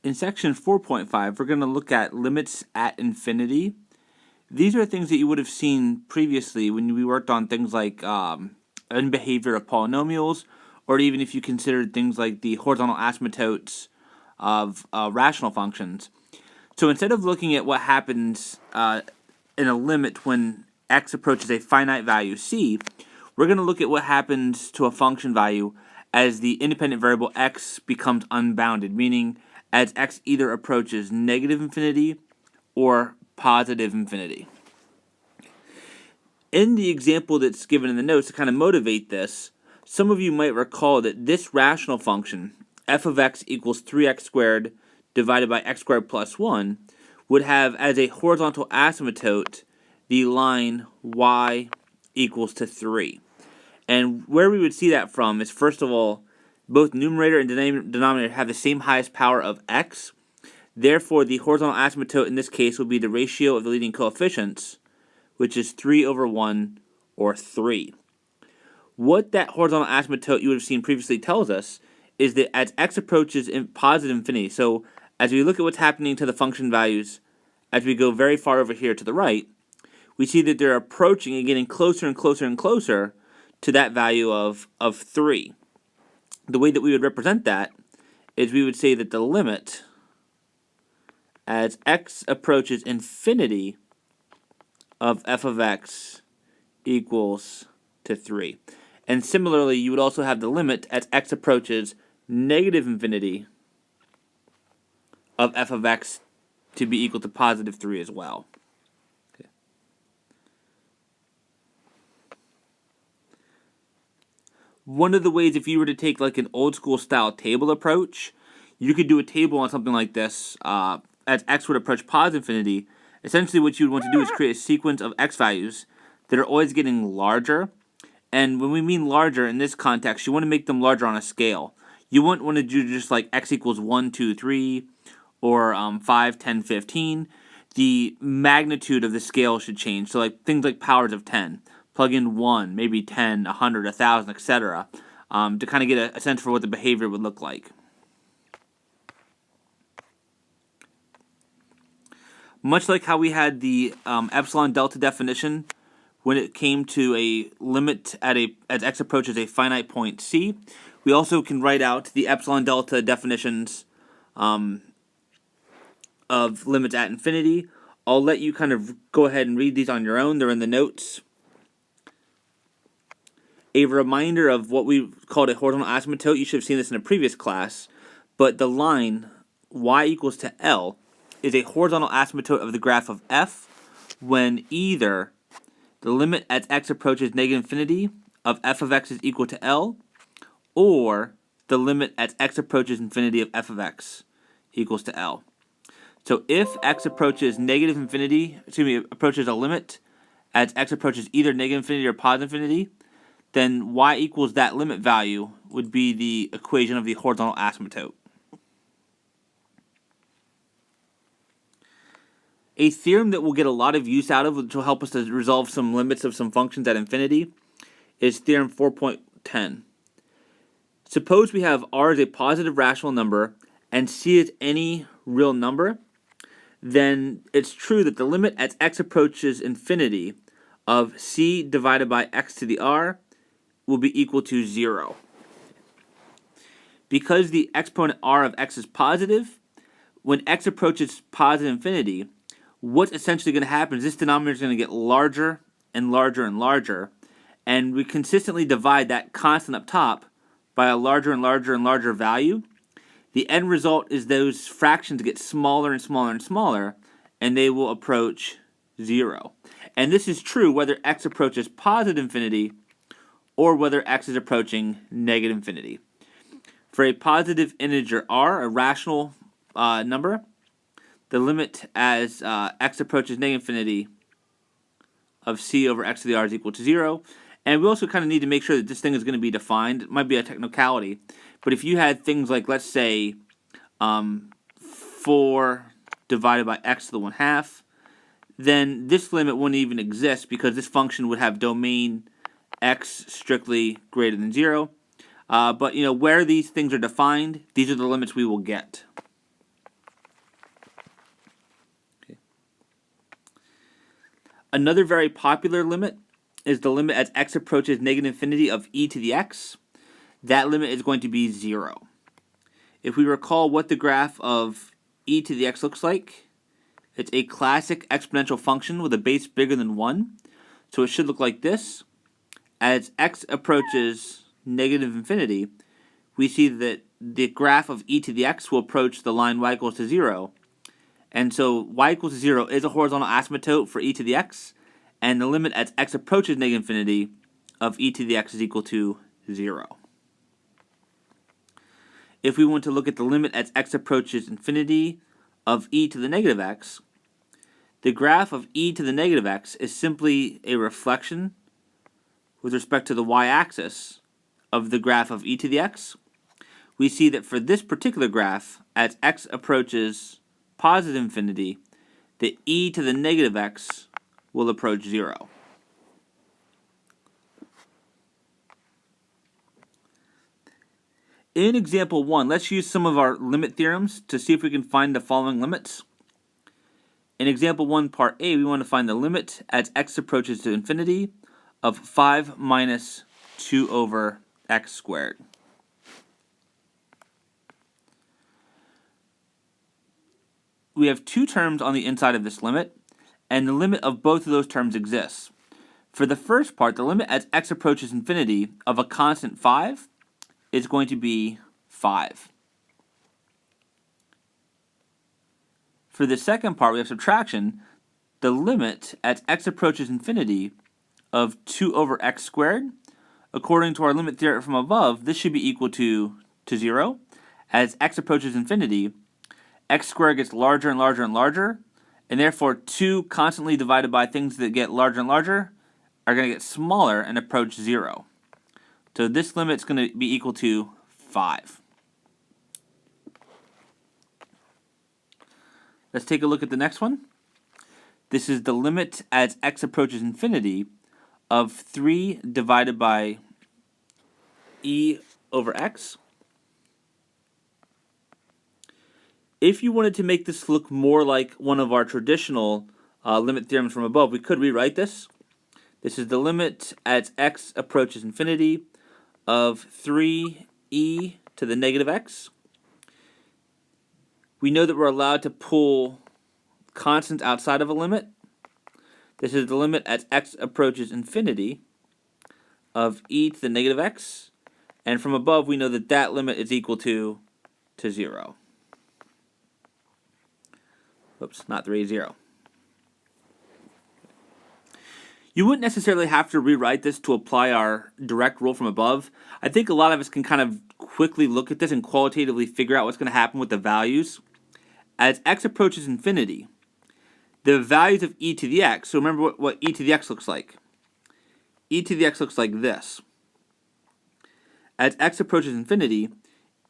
In section 4.5, we're going to look at limits at infinity. These are things that you would have seen previously when we worked on things like in behavior of polynomials, or even if you considered things like the horizontal asymptotes of rational functions. So instead of looking at what happens in a limit when x approaches a finite value c, we're going to look at what happens to a function value as the independent variable x becomes unbounded, meaning as x either approaches negative infinity or positive infinity. In the example that's given in the notes to kind of motivate this, some of you might recall that this rational function, f of x equals 3x squared divided by x squared plus 1, would have as a horizontal asymptote the line y equals to 3. And where we would see that from is, first of all, both numerator and denominator have the same highest power of x. Therefore, the horizontal asymptote in this case would be the ratio of the leading coefficients, which is 3 over 1, or 3. What that horizontal asymptote you would have seen previously tells us is that as x approaches in positive infinity, so as we look at what's happening to the function values, as we go very far over here to the right, we see that they're approaching and getting closer and closer and closer to that value of 3. The way that we would represent that is we would say that the limit as x approaches infinity of f of x equals to 3. And similarly, you would also have the limit as x approaches negative infinity of f of x to be equal to positive 3 as well. Okay. One of the ways, if you were to take like an old school style table approach, you could do a table on something like this as x would approach positive infinity. Essentially what you would want to do is create a sequence of x values that are always getting larger. And when we mean larger in this context, you want to make them larger on a scale. You wouldn't want to do just like x equals 1, 2, 3, or 5, 10, 15. The magnitude of the scale should change. So like things like powers of 10. Plug in 1, maybe 10, 100, 1,000, etc. To kind of get a sense for what the behavior would look like. Much like how we had the epsilon delta definition when it came to a limit as x approaches a finite point c, we also can write out the epsilon delta definitions of limits at infinity. I'll let you kind of go ahead and read these on your own. They're in the notes. A reminder of what we called a horizontal asymptote. You should have seen this in a previous class, but the line y equals to L is a horizontal asymptote of the graph of f when either the limit as x approaches negative infinity of f of x is equal to L, or the limit as x approaches infinity of f of x equals to L. So if x approaches approaches a limit as x approaches either negative infinity or positive infinity, then y equals that limit value would be the equation of the horizontal asymptote. A theorem that we'll get a lot of use out of, which will help us to resolve some limits of some functions at infinity, is theorem 4.10. Suppose we have r as a positive rational number and c as any real number, then it's true that the limit as x approaches infinity of c divided by x to the r will be equal to 0. Because the exponent r of x is positive, when x approaches positive infinity, what's essentially going to happen is this denominator is going to get larger and larger and larger, and we consistently divide that constant up top by a larger and larger and larger value. The end result is those fractions get smaller and smaller and smaller, and they will approach 0. And this is true whether x approaches positive infinity or whether x is approaching negative infinity. For a positive integer r, a rational number, the limit as x approaches negative infinity of c over x to the r is equal to 0. And we also kind of need to make sure that this thing is going to be defined. It might be a technicality, but if you had things like, let's say, 4 divided by x to the 1/2, then this limit wouldn't even exist because this function would have domain x strictly greater than 0. But where these things are defined, these are the limits we will get. Another very popular limit is the limit as x approaches negative infinity of e to the x. That limit is going to be 0. If we recall what the graph of e to the x looks like, it's a classic exponential function with a base bigger than 1. So it should look like this. As x approaches negative infinity, we see that the graph of e to the x will approach the line y equals to 0. And so y equals to 0 is a horizontal asymptote for e to the x, and the limit as x approaches negative infinity of e to the x is equal to 0. If we want to look at the limit as x approaches infinity of e to the negative x, the graph of e to the negative x is simply a reflection with respect to the y-axis of the graph of e to the x. We see that for this particular graph, as x approaches positive infinity, the e to the negative x will approach 0. In example 1, let's use some of our limit theorems to see if we can find the following limits. In example 1, part A, we want to find the limit as x approaches to infinity of 5 minus 2 over x squared. We have two terms on the inside of this limit, and the limit of both of those terms exists. For the first part, the limit as x approaches infinity of a constant 5 is going to be 5. For the second part, we have subtraction. The limit as x approaches infinity of 2 over x squared, according to our limit theorem from above, this should be equal to 0. As x approaches infinity, x squared gets larger and larger and larger, and therefore 2 constantly divided by things that get larger and larger are going to get smaller and approach 0. So this limit is going to be equal to 5. Let's take a look at the next one. This is the limit as x approaches infinity of 3 divided by e over x. If you wanted to make this look more like one of our traditional limit theorems from above, we could rewrite this. This is the limit as x approaches infinity of 3e to the negative x. We know that we're allowed to pull constants outside of a limit. This is the limit as x approaches infinity of e to the negative x. And from above, we know that that limit is equal to 0. Oops, not 3, 0. You wouldn't necessarily have to rewrite this to apply our direct rule from above. I think a lot of us can kind of quickly look at this and qualitatively figure out what's going to happen with the values. As x approaches infinity, the values of e to the x, so remember what e to the x looks like. E to the x looks like this. As x approaches infinity,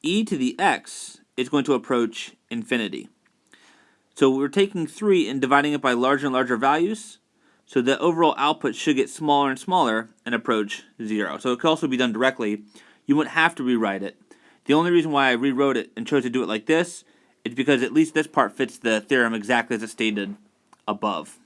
e to the x is going to approach infinity. So we're taking 3 and dividing it by larger and larger values, so the overall output should get smaller and smaller and approach 0. So it could also be done directly. You wouldn't have to rewrite it. The only reason why I rewrote it and chose to do it like this is because at least this part fits the theorem exactly as it's stated above.